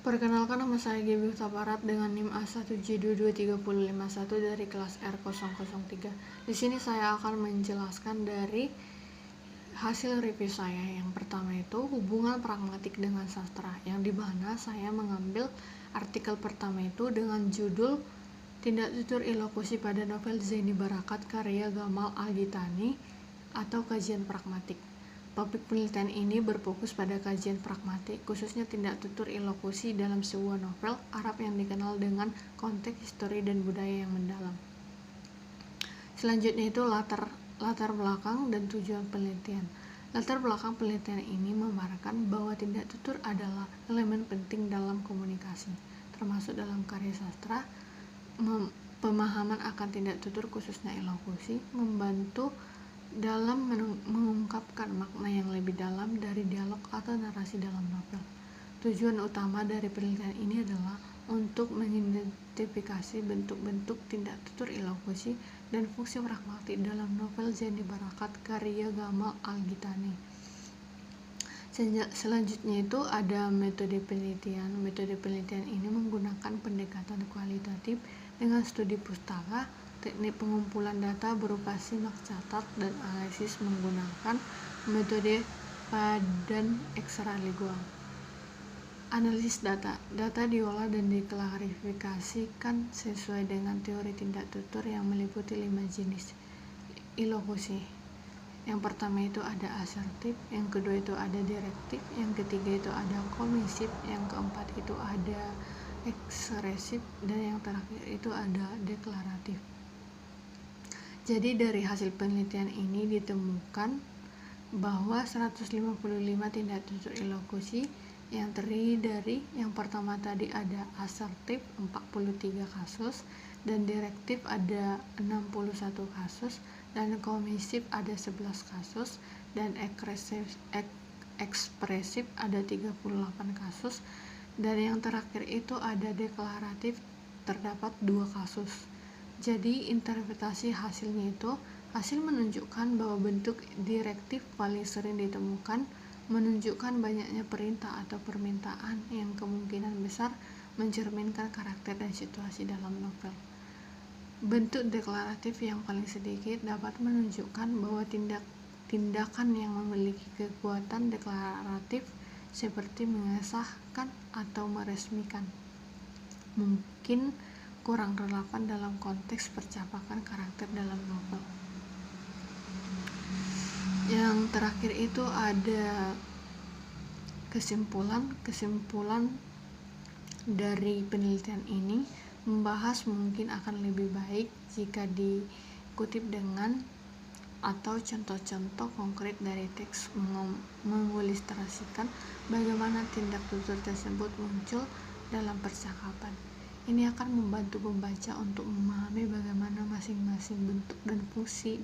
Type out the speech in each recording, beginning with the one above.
Perkenalkan, nama saya Gaby Utabarat dengan NIM A1J223051 dari kelas R003. Di sini saya akan menjelaskan dari hasil review saya. Yang pertama itu hubungan pragmatik dengan sastra, yang dimana saya mengambil artikel pertama itu dengan judul Tindak Tutur Ilokusi pada Novel Zaini Barakat karya Gamal Al-Gitani atau kajian pragmatik. Topik penelitian ini berfokus pada kajian pragmatik, khususnya tindak tutur ilokusi dalam sebuah novel Arab yang dikenal dengan konteks histori dan budaya yang mendalam. Selanjutnya itu latar belakang dan tujuan penelitian. Latar belakang penelitian ini memaparkan bahwa tindak tutur adalah elemen penting dalam komunikasi, termasuk dalam karya sastra. Pemahaman akan tindak tutur khususnya ilokusi membantu dalam mengungkapkan makna yang lebih dalam dari dialog atau narasi dalam novel. Tujuan utama dari penelitian ini adalah untuk mengidentifikasi bentuk-bentuk tindak tutur ilokusi dan fungsi pragmatik dalam novel Zaini Barakat karya Gamal Al-Gitani. Selanjutnya itu ada metode penelitian. Metode penelitian ini menggunakan pendekatan kualitatif dengan studi pustaka, teknik pengumpulan data berupa simak catat, dan analisis menggunakan metode padan ekstralingual. Analisis data. Data diolah dan diklarifikasikan sesuai dengan teori tindak tutur yang meliputi 5 jenis ilokusi. Yang pertama itu ada asertif, yang kedua itu ada direktif, yang ketiga itu ada komisif, yang keempat itu ada ekspresif, dan yang terakhir itu ada deklaratif. Jadi dari hasil penelitian ini ditemukan bahwa 155 tindak tutur ilokusi yang terdiri dari yang pertama tadi ada asertif 43 kasus, dan direktif ada 61 kasus, dan komisif ada 11 kasus, dan ekspresif ada 38 kasus, dan yang terakhir itu ada deklaratif terdapat 2 kasus. Jadi interpretasi hasilnya itu, hasil menunjukkan bahwa bentuk direktif paling sering ditemukan menunjukkan banyaknya perintah atau permintaan yang kemungkinan besar mencerminkan karakter dan situasi dalam novel. Bentuk deklaratif yang paling sedikit dapat menunjukkan bahwa tindakan yang memiliki kekuatan deklaratif seperti mengesahkan atau meresmikan mungkin kurang relevan dalam konteks percakapan karakter dalam novel. Yang terakhir itu ada kesimpulan dari penelitian ini membahas mungkin akan lebih baik jika dikutip dengan atau contoh-contoh konkret dari teks mengilustrasikan bagaimana tindak tutur tersebut muncul dalam percakapan. Ini akan membantu pembaca untuk memahami bagaimana masing-masing bentuk dan fungsi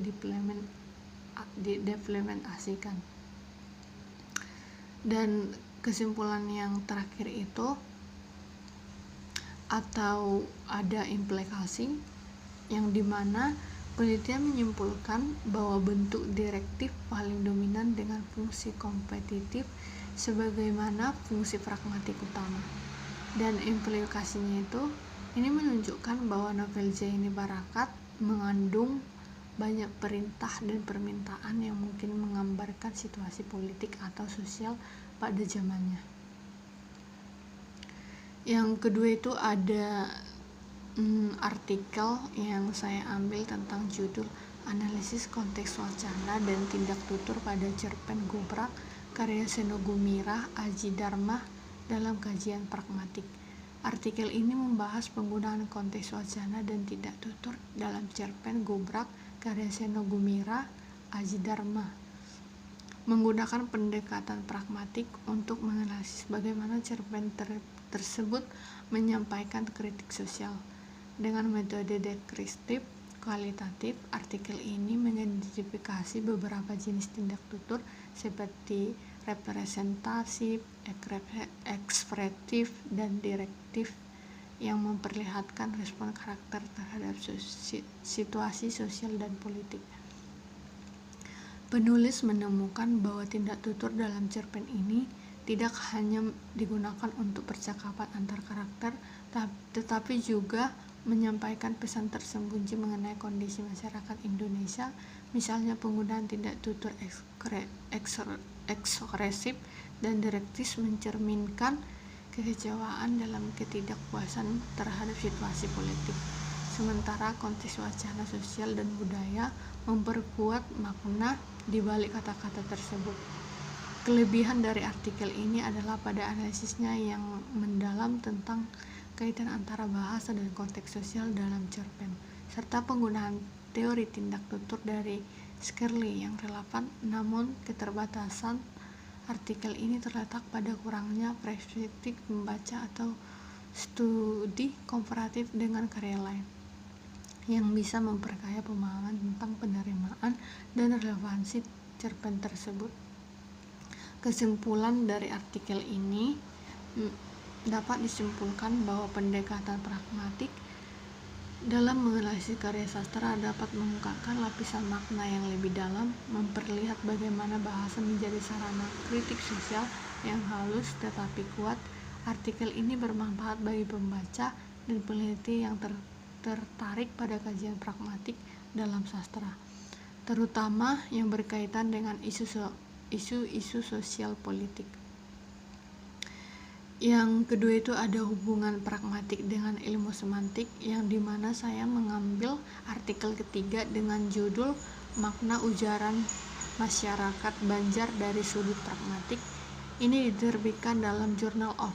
diimplementasikan. Dan kesimpulan yang terakhir itu atau ada implikasi yang dimana penelitian menyimpulkan bahwa bentuk direktif paling dominan dengan fungsi kompetitif sebagaimana fungsi pragmatik utama. Dan implikasinya itu ini menunjukkan bahwa novel Zaini Barakat mengandung banyak perintah dan permintaan yang mungkin menggambarkan situasi politik atau sosial pada zamannya. Yang kedua itu ada artikel yang saya ambil tentang judul Analisis Konteks Wacana dan Tindak Tutur pada Cerpen Gobrak karya Seno Gumirah Aji Dharma dalam kajian pragmatik. Artikel ini membahas penggunaan konteks wacana dan tindak tutur dalam cerpen Gobrak karya Seno Gumirah Aji Dharma, menggunakan pendekatan pragmatik untuk menganalisis bagaimana cerpen tersebut menyampaikan kritik sosial. Dengan metode deskriptif kualitatif, artikel ini mengidentifikasi beberapa jenis tindak tutur seperti representatif, ekspresif, dan direktif yang memperlihatkan respon karakter terhadap situasi sosial dan politik. Penulis menemukan bahwa tindak tutur dalam cerpen ini tidak hanya digunakan untuk percakapan antar karakter, tetapi juga menyampaikan pesan tersembunyi mengenai kondisi masyarakat Indonesia, misalnya penggunaan tidak tutur ekspresif dan direktif mencerminkan kekecewaan dalam ketidakpuasan terhadap situasi politik. Sementara konteks wacana sosial dan budaya memperkuat makna di balik kata-kata tersebut. Kelebihan dari artikel ini adalah pada analisisnya yang mendalam tentang kaitan antara bahasa dan konteks sosial dalam cerpen, serta penggunaan teori tindak tutur dari Shirley yang relevan. Namun keterbatasan artikel ini terletak pada kurangnya perspektif membaca atau studi komparatif dengan karya lain yang bisa memperkaya pemahaman tentang penerimaan dan relevansi cerpen tersebut. Kesimpulan dari artikel ini dapat disimpulkan bahwa pendekatan pragmatik dalam menganalisis karya sastra dapat mengungkapkan lapisan makna yang lebih dalam, memperlihat bagaimana bahasa menjadi sarana kritik sosial yang halus tetapi kuat. Artikel ini bermanfaat bagi pembaca dan peneliti yang tertarik pada kajian pragmatik dalam sastra, terutama yang berkaitan dengan isu-isu sosial politik. Yang kedua itu ada hubungan pragmatik dengan ilmu semantik, yang dimana saya mengambil artikel ketiga dengan judul Makna Ujaran Masyarakat Banjar dari Sudut Pragmatik. Ini diterbitkan dalam Journal of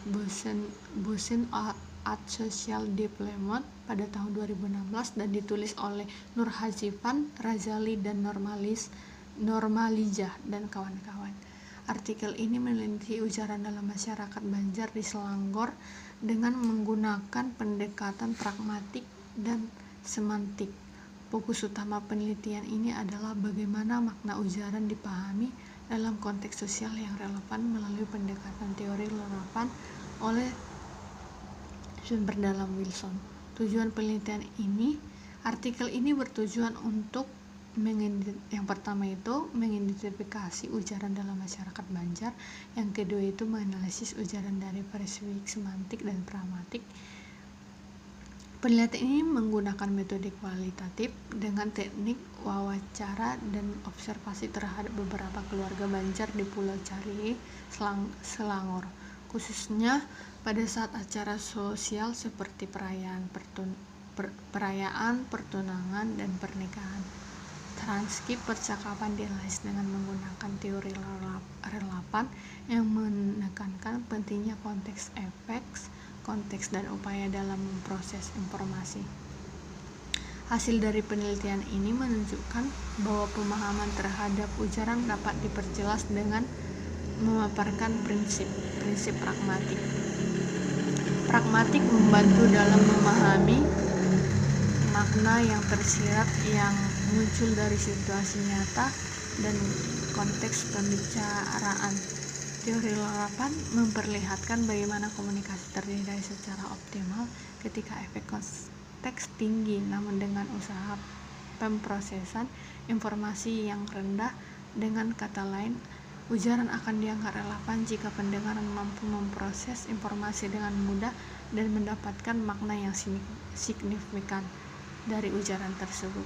Boston Art Social Development pada tahun 2016 dan ditulis oleh Nur Hazifan, Razali, dan Normalijah dan kawan-kawan. Artikel ini meneliti ujaran dalam masyarakat Banjar di Selangor dengan menggunakan pendekatan pragmatik dan semantik. Fokus utama penelitian ini adalah bagaimana makna ujaran dipahami dalam konteks sosial yang relevan melalui pendekatan teori relevan oleh sumber dalam Wilson. Tujuan penelitian ini, artikel ini bertujuan untuk yang pertama itu mengidentifikasi ujaran dalam masyarakat Banjar, yang kedua itu menganalisis ujaran dari perspektif semantik dan pragmatik. Penelitian ini menggunakan metode kualitatif dengan teknik wawancara dan observasi terhadap beberapa keluarga Banjar di Pulau Carie, Selangor, khususnya pada saat acara sosial seperti perayaan pertunangan dan pernikahan. Transkrip percakapan dianalisis dengan menggunakan teori relevan yang menekankan pentingnya konteks efek, konteks dan upaya dalam memproses informasi. Hasil dari penelitian ini menunjukkan bahwa pemahaman terhadap ujaran dapat diperjelas dengan memaparkan prinsip pragmatik. Pragmatik membantu dalam memahami makna yang tersirat yang muncul dari situasi nyata dan konteks pembicaraan. Teori relevan memperlihatkan bagaimana komunikasi terjadi secara optimal ketika efek konteks tinggi, namun dengan usaha pemprosesan informasi yang rendah. Dengan kata lain, ujaran akan dianggap relevan jika pendengar mampu memproses informasi dengan mudah dan mendapatkan makna yang signifikan dari ujaran tersebut.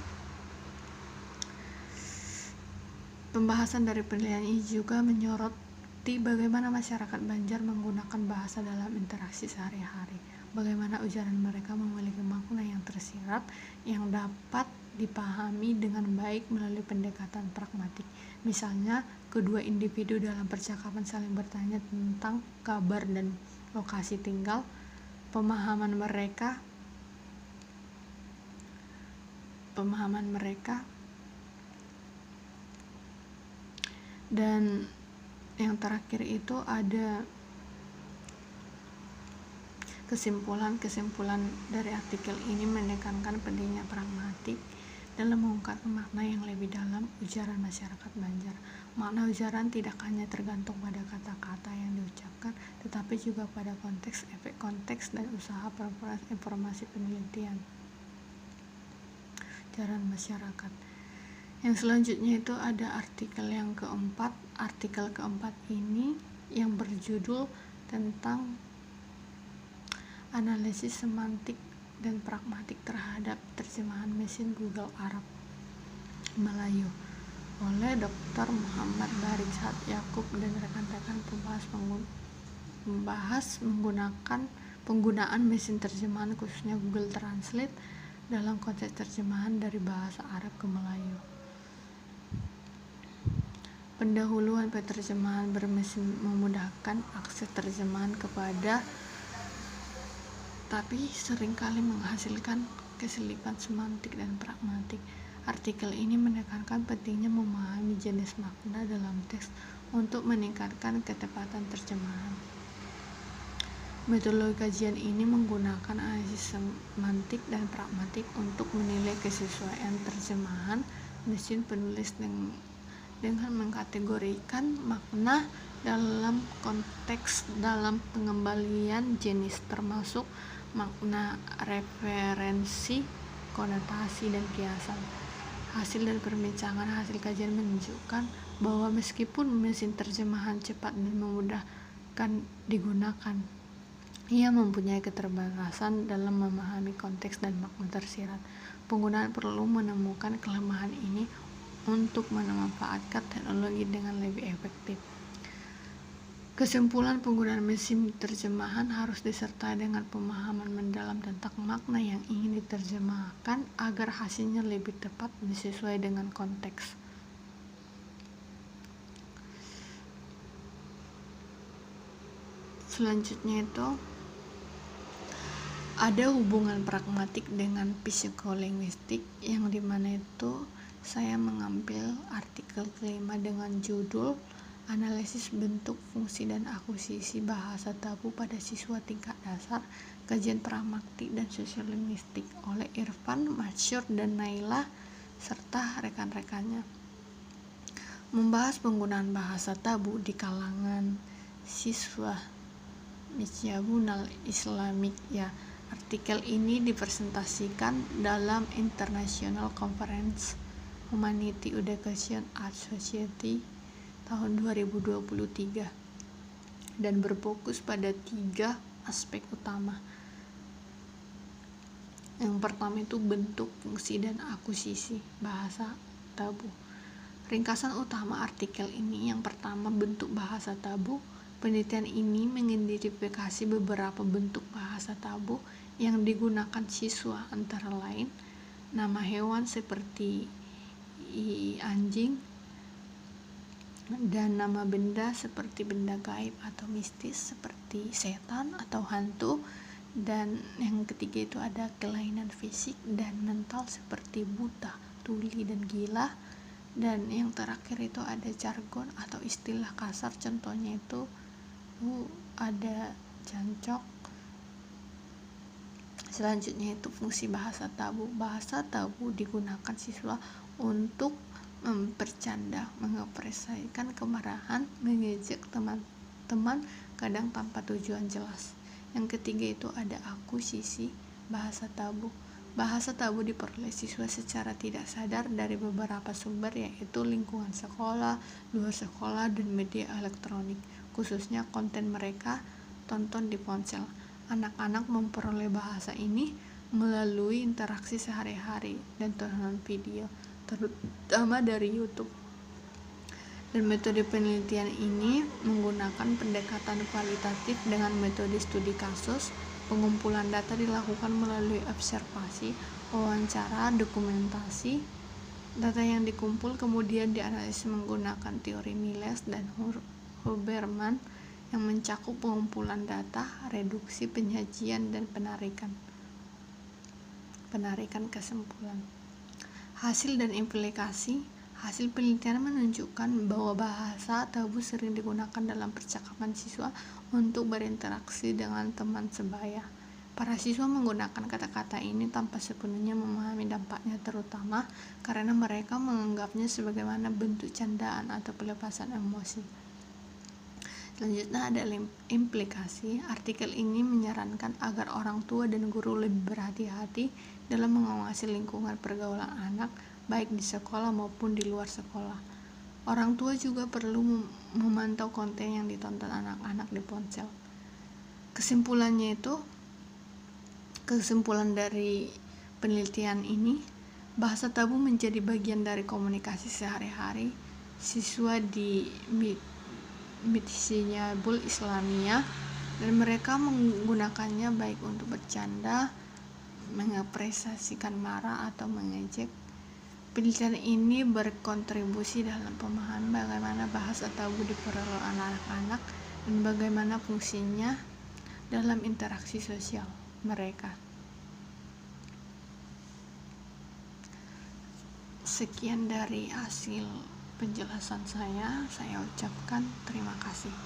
Pembahasan dari penelitian ini juga menyoroti bagaimana masyarakat Banjar menggunakan bahasa dalam interaksi sehari-hari, bagaimana ujaran mereka memiliki makna yang tersirat yang dapat dipahami dengan baik melalui pendekatan pragmatik. Misalnya, kedua individu dalam percakapan saling bertanya tentang kabar dan lokasi tinggal. Pemahaman mereka dan yang terakhir itu ada kesimpulan dari artikel ini menekankan pentingnya pragmatik dalam mengungkapkan makna yang lebih dalam ujaran masyarakat Banjar. Makna ujaran tidak hanya tergantung pada kata-kata yang diucapkan, tetapi juga pada konteks, efek konteks, dan usaha pemrosesan informasi penelitian ujaran masyarakat. Yang selanjutnya itu ada artikel yang keempat. Artikel keempat ini yang berjudul tentang analisis semantik dan pragmatik terhadap terjemahan mesin Google Arab Melayu oleh Dr. Muhammad Barisat Yakub dan rekan-rekan membahas penggunaan mesin terjemahan khususnya Google Translate dalam konteks terjemahan dari bahasa Arab ke Melayu. Pendahuluan penerjemahan bermesin memudahkan akses terjemahan tapi seringkali menghasilkan keselipan semantik dan pragmatik. Artikel ini menekankan pentingnya memahami jenis makna dalam teks untuk meningkatkan ketepatan terjemahan. Metodologi kajian ini menggunakan analisis semantik dan pragmatik untuk menilai kesesuaian terjemahan mesin penulis dengan mengkategorikan makna dalam konteks dalam pengembalian jenis, termasuk makna referensi, konotasi, dan kiasan. Hasil dari perbincangan hasil kajian menunjukkan bahwa meskipun mesin terjemahan cepat dan memudahkan digunakan, ia mempunyai keterbatasan dalam memahami konteks dan makna tersirat. Penggunaan perlu menemukan kelemahan ini untuk memanfaatkan teknologi dengan lebih efektif. Kesimpulan, penggunaan mesin terjemahan harus disertai dengan pemahaman mendalam tentang makna yang ingin diterjemahkan agar hasilnya lebih tepat dan sesuai dengan konteks. Selanjutnya itu ada hubungan pragmatik dengan psikolinguistik, yang dimana itu saya mengambil artikel kelima dengan judul Analisis Bentuk, Fungsi, dan Akuisisi Bahasa Tabu pada Siswa Tingkat Dasar, Kajian Pragmatik dan Sosiolinguistik oleh Irfan, Masyur, dan Naila serta rekan-rekannya. Membahas penggunaan bahasa tabu di kalangan siswa Misyabunal Islamik ya. Artikel ini dipresentasikan dalam International Conference Humanity Education Art Society tahun 2023 dan berfokus pada 3 aspek utama. Yang pertama itu bentuk, fungsi, dan akuisisi bahasa tabu. Ringkasan utama artikel ini, yang pertama, bentuk bahasa tabu. Penelitian ini mengidentifikasi beberapa bentuk bahasa tabu yang digunakan siswa, antara lain nama hewan seperti anjing, dan nama benda seperti benda gaib atau mistis seperti setan atau hantu. Dan yang ketiga itu ada kelainan fisik dan mental seperti buta, tuli, dan gila. Dan yang terakhir itu ada jargon atau istilah kasar, contohnya itu ada jancok. Selanjutnya itu fungsi bahasa tabu. Bahasa tabu digunakan siswa untuk bercanda, mengekspresikan kemarahan, mengejek teman-teman, kadang tanpa tujuan jelas. Yang ketiga itu ada akuisisi bahasa tabu. Bahasa tabu diperoleh siswa secara tidak sadar dari beberapa sumber, yaitu lingkungan sekolah, luar sekolah, dan media elektronik, khususnya konten mereka tonton di ponsel. Anak-anak memperoleh bahasa ini melalui interaksi sehari-hari dan tontonan video, terutama dari YouTube. Dan metode penelitian ini menggunakan pendekatan kualitatif dengan metode studi kasus. Pengumpulan data dilakukan melalui observasi, wawancara, dokumentasi. Data yang dikumpul kemudian dianalisis menggunakan teori Miles dan Huberman yang mencakup pengumpulan data, reduksi, penyajian, dan penarikan kesimpulan. Hasil dan implikasi. Hasil penelitian menunjukkan bahwa bahasa tabu sering digunakan dalam percakapan siswa untuk berinteraksi dengan teman sebaya. Para siswa menggunakan kata-kata ini tanpa sepenuhnya memahami dampaknya, terutama karena mereka menganggapnya sebagaimana bentuk candaan atau pelepasan emosi. Selanjutnya ada implikasi. Artikel ini menyarankan agar orang tua dan guru lebih berhati-hati dalam mengawasi lingkungan pergaulan anak, baik di sekolah maupun di luar sekolah. Orang tua juga perlu memantau konten yang ditonton anak-anak di ponsel. Kesimpulan dari penelitian ini, bahasa tabu menjadi bagian dari komunikasi sehari-hari siswa di Mitsyibul Islamiyah, dan mereka menggunakannya baik untuk bercanda, mengekspresikan marah, atau mengejek. Penelitian ini berkontribusi dalam pemahaman bagaimana bahasa tabu diperoleh anak-anak dan bagaimana fungsinya dalam interaksi sosial mereka. Sekian dari hasil penjelasan saya ucapkan terima kasih.